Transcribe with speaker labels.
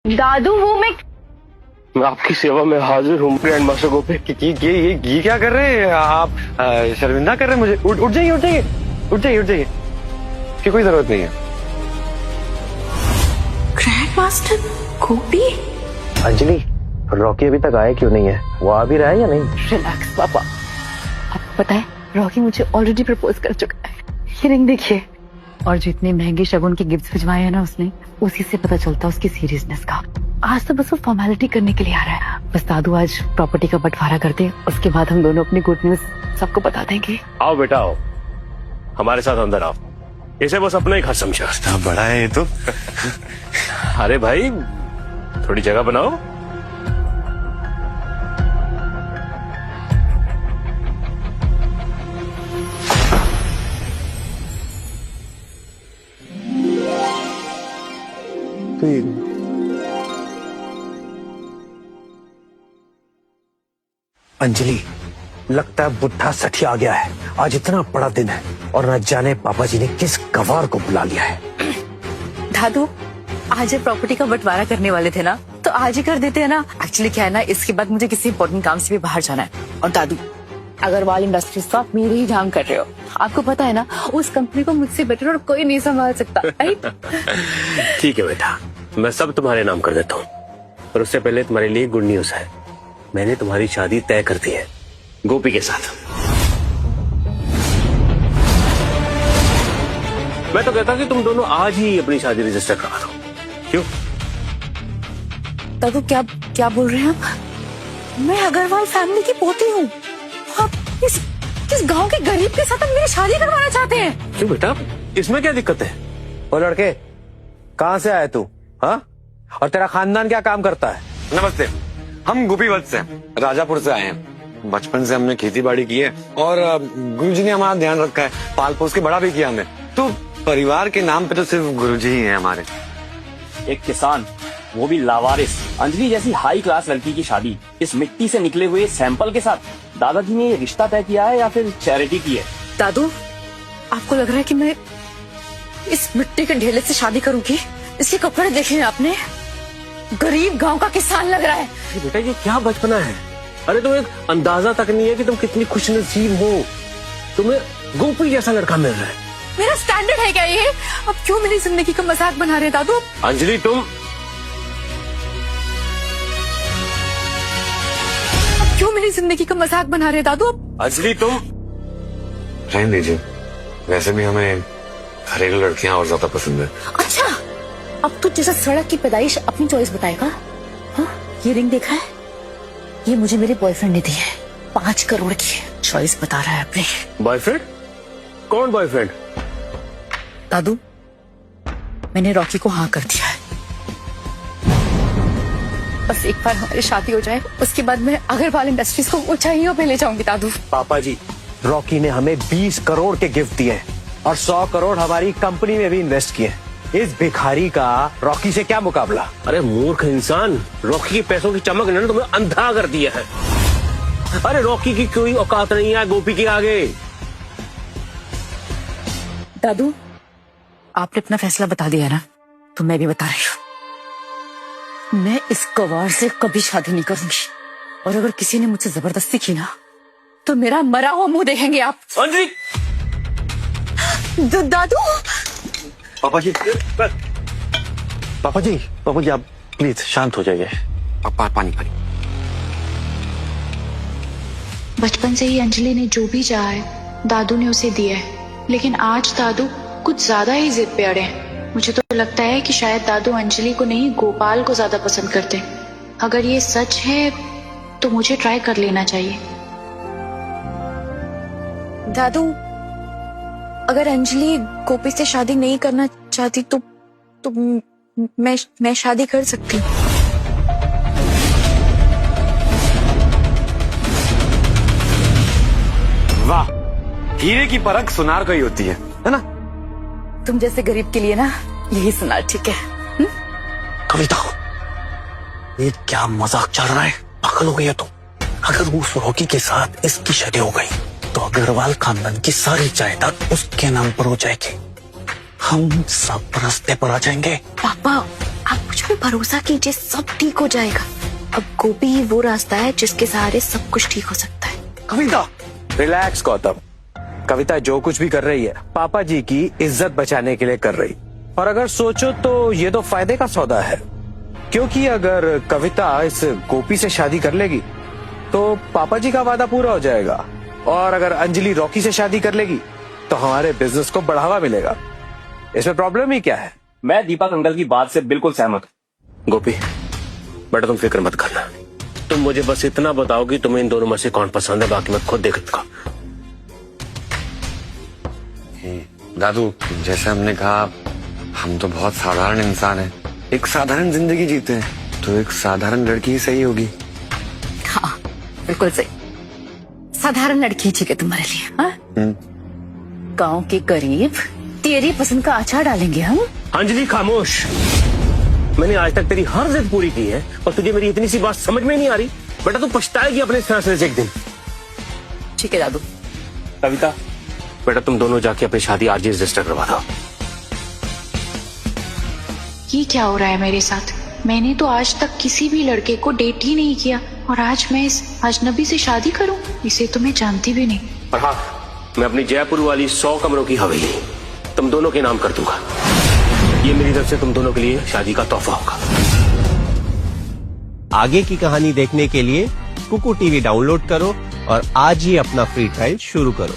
Speaker 1: दादू वो
Speaker 2: मैं आपकी सेवा में हाजिर हूँ ग्रैंड मास्टर गोपी। ये क्या कर रहे हैं आप? शर्मिंदा कर रहे हैं मुझे। उठ जाइए उठ जाइए उठ जाइए उठ जाइए, की कोई जरूरत नहीं है।
Speaker 1: ग्रैंड मास्टर गोपी।
Speaker 2: अंजलि, रॉकी अभी तक आया क्यों नहीं है? वो आ भी रहा है या नहीं?
Speaker 1: रिलैक्स पापा, आपको पता है रॉकी मुझे ऑलरेडी प्रपोज कर चुका है। ये रिंग देखिए, और जो इतने महंगे शगुन के गिफ्ट्स भिजवाए हैं ना उसने, उसी से पता चलता उसकी सीरियसनेस का। आज तो बस वो फॉर्मेलिटी करने के लिए आ रहा है। बस दादू आज प्रॉपर्टी का बंटवारा कर दे, उसके बाद हम दोनों अपनी गुड न्यूज सबको बता देंगे।
Speaker 2: आओ बेटा आओ, हमारे साथ अंदर आओ। इसे बस अपना ही घर समझा।
Speaker 3: इतना बड़ा है ये तो।
Speaker 2: अरे भाई थोड़ी जगह बनाओ।
Speaker 3: अंजलि, लगता है बुढ़ा सठिया आ गया है। आज इतना बड़ा दिन है और न जाने पापा जी ने किस गवार को बुला लिया है।
Speaker 1: दादू आज ये प्रॉपर्टी का बंटवारा करने वाले थे ना, तो आज ही कर देते हैं ना। एक्चुअली क्या है ना, इसके बाद मुझे किसी इंपॉर्टेंट काम से भी बाहर जाना है। और दादू, अग्रवाल इंडस्ट्रीज तो आप मेरे ही नाम कर रहे हो। आपको पता है ना, उस कंपनी को मुझसे बेटर और कोई नहीं संभाल सकता। राइट?
Speaker 2: ठीक है बेटा, मैं सब तुम्हारे नाम कर देता हूँ। पर उससे पहले तुम्हारे लिए गुड न्यूज है। मैंने तुम्हारी शादी तय कर दी है गोपी के साथ। मैं तो कहता कि तुम दोनों आज ही अपनी शादी रजिस्टर करा दो। क्यों?
Speaker 1: दादू क्या बोल रहे हैं आप? मैं अग्रवाल फैमिली की पोती हूँ। आप किस गांव के गरीब के साथ मेरी शादी करवाना चाहते हैं?
Speaker 2: क्यों बेटा, इसमें क्या दिक्कत है?
Speaker 3: ओ लड़के, कहाँ से आए तू? हाँ, और तेरा खानदान क्या काम करता है?
Speaker 4: नमस्ते, हम गोपी वत्स से राजापुर से आए हैं। बचपन से हमने खेती बाड़ी की है और गुरुजी ने हमारा ध्यान रखा है, पाल पोस के बड़ा भी किया हमें। तो परिवार के नाम पे तो सिर्फ गुरुजी ही हैं हमारे।
Speaker 5: एक किसान, वो भी लावारिस। अंजलि जैसी हाई क्लास लड़की की शादी इस मिट्टी से निकले हुए सैंपल के साथ दादाजी ने ये रिश्ता तय किया है या फिर चैरिटी की है?
Speaker 1: दादू, आपको लग रहा है कि मैं इस मिट्टी के ढेले से शादी करूंगी? इसके कपड़े देखे हैं आपने? गरीब गांव का किसान लग रहा है।
Speaker 2: बेटा ये क्या बचपना है? अरे तुम्हें अंदाजा तक नहीं है कि तुम कितनी खुशनसीब हो। तुम्हें गोपी जैसा लड़का मिल रहा है।
Speaker 1: मेरा स्टैंडर्ड है क्या ये? अब क्यों मेरी जिंदगी का मजाक बना रहे हैं दादू?
Speaker 2: अंजलि तुम
Speaker 1: क्यों मेरी जिंदगी का मजाक बना रहे हैं दादू?
Speaker 2: अंजलि तुम
Speaker 4: रहने दीजिए, वैसे भी हमें घरेलू लड़कियां और ज्यादा पसंद है।
Speaker 1: अच्छा, अब तू जैसा सड़क की पैदाइश अपनी चॉइस बताएगा? हाँ, ये रिंग देखा है? ये मुझे मेरे बॉयफ्रेंड ने दी है, 5 करोड़ की। चॉइस बता रहा है अपनी।
Speaker 2: बॉयफ्रेंड? कौन बॉयफ्रेंड?
Speaker 1: दादू, मैंने रॉकी को हाँ कर दिया है। बस एक बार हमारी शादी हो जाए, उसके बाद मैं अग्रवाल इंडस्ट्रीज को ऊंचाइयों पे ले जाऊंगी दादू।
Speaker 3: पापा जी, रॉकी ने हमें 20 करोड़ के गिफ्ट दिए और 100 करोड़ हमारी कंपनी में भी इन्वेस्ट किए। इस भिखारी का रॉकी से क्या मुकाबला?
Speaker 2: अरे मूर्ख इंसान, रॉकी के पैसों की चमक ने तुम्हें अंधा कर दिया है। अरे रॉकी की कोई औकात नहीं है गोपी के आगे।
Speaker 1: दादू, आपने अपना फैसला बता दिया ना, तो मैं भी बता रही हूँ। मैं इस गवार से कभी शादी नहीं करूंगी, और अगर किसी ने मुझसे जबरदस्ती की ना, तो मेरा मरा हुआ मुंह देखेंगे आप।
Speaker 2: अंजलि!
Speaker 1: दादू!
Speaker 3: पापा जी, आप प्लीज शांत हो जाइए।
Speaker 4: पानी।
Speaker 6: बचपन से ही अंजलि ने जो भी चाहा है दादू ने उसे दिया है, लेकिन आज दादू कुछ ज्यादा ही जिद पे अड़े हैं। मुझे तो लगता है कि शायद दादू अंजलि को नहीं गोपाल को ज्यादा पसंद करते। अगर ये सच है तो मुझे ट्राई कर लेना चाहिए।
Speaker 1: दादू, अगर अंजलि गोपी से शादी नहीं करना चाहती तो मैं शादी कर सकती हूँ।
Speaker 4: वाह, हीरे की परख सुनार को ही होती है ना?
Speaker 1: तुम जैसे गरीब के लिए ना यही सुना ठीक है।
Speaker 3: कविता, ये क्या मजाक चल रहा है? पागल हो गई है तुम? अगर उस रॉकी के साथ इसकी शादी हो गई तो अग्रवाल खानदान की सारी जायदाद उसके नाम पर हो जाएगी। हम सब रास्ते पर आ जाएंगे।
Speaker 1: पापा,
Speaker 6: आप मुझ पे भरोसा कीजिए, सब ठीक हो जाएगा। अब गोपी ही वो रास्ता है जिसके सहारे सब कुछ ठीक हो सकता है।
Speaker 3: कविता,
Speaker 2: रिलैक्स गौतम। कविता जो कुछ भी कर रही है पापा जी की इज्जत बचाने के लिए कर रही, और अगर सोचो तो ये तो फायदे का सौदा है, क्योंकि अगर कविता इस गोपी से शादी कर लेगी तो पापा जी का वादा पूरा हो जाएगा, और अगर अंजलि रॉकी से शादी कर लेगी तो हमारे बिजनेस को बढ़ावा मिलेगा। इसमें प्रॉब्लम ही क्या है?
Speaker 5: मैं दीपक अंकल की बात से बिल्कुल सहमत हूँ।
Speaker 7: गोपी बेटा तुम फिक्र मत करना, तुम मुझे बस इतना बताओ कि तुम्हें इन दोनों में से कौन पसंद है, बाकी मैं खुद देख लूंगा।
Speaker 4: दादू, जैसे हमने कहा, हम तो बहुत साधारण इंसान हैं, एक साधारण जिंदगी जीते हैं, तो एक साधारण लड़की ही सही होगी।
Speaker 1: हाँ बिल्कुल सही, साधारण लड़की ठीक है तुम्हारे लिए। हाँ गांव के करीब तेरी पसंद का अचार डालेंगे हम।
Speaker 7: अंजलि खामोश, मैंने आज तक तेरी हर जिद पूरी की है और तुझे मेरी इतनी सी बात समझ में नहीं आ रही। बेटा तू पछताएगी अपने इस फैसले से एक दिन।
Speaker 1: ठीक है दादू।
Speaker 5: कविता,
Speaker 7: बेटा तुम दोनों जाके अपनी शादी आज ही रजिस्टर करवा दो।
Speaker 6: ये क्या हो रहा है मेरे साथ? मैंने तो आज तक किसी भी लड़के को डेट ही नहीं किया, और आज मैं इस अजनबी से शादी करूं? इसे तो मैं जानती भी नहीं।
Speaker 7: और हाँ, मैं अपनी जयपुर वाली 100 कमरों की हवेली तुम दोनों के नाम कर दूंगा। ये मेरी तरफ से तुम दोनों के लिए शादी का तोहफा होगा।
Speaker 8: आगे की कहानी देखने के लिए कुकू टीवी डाउनलोड करो और आज ही अपना फ्री ट्रायल शुरू करो।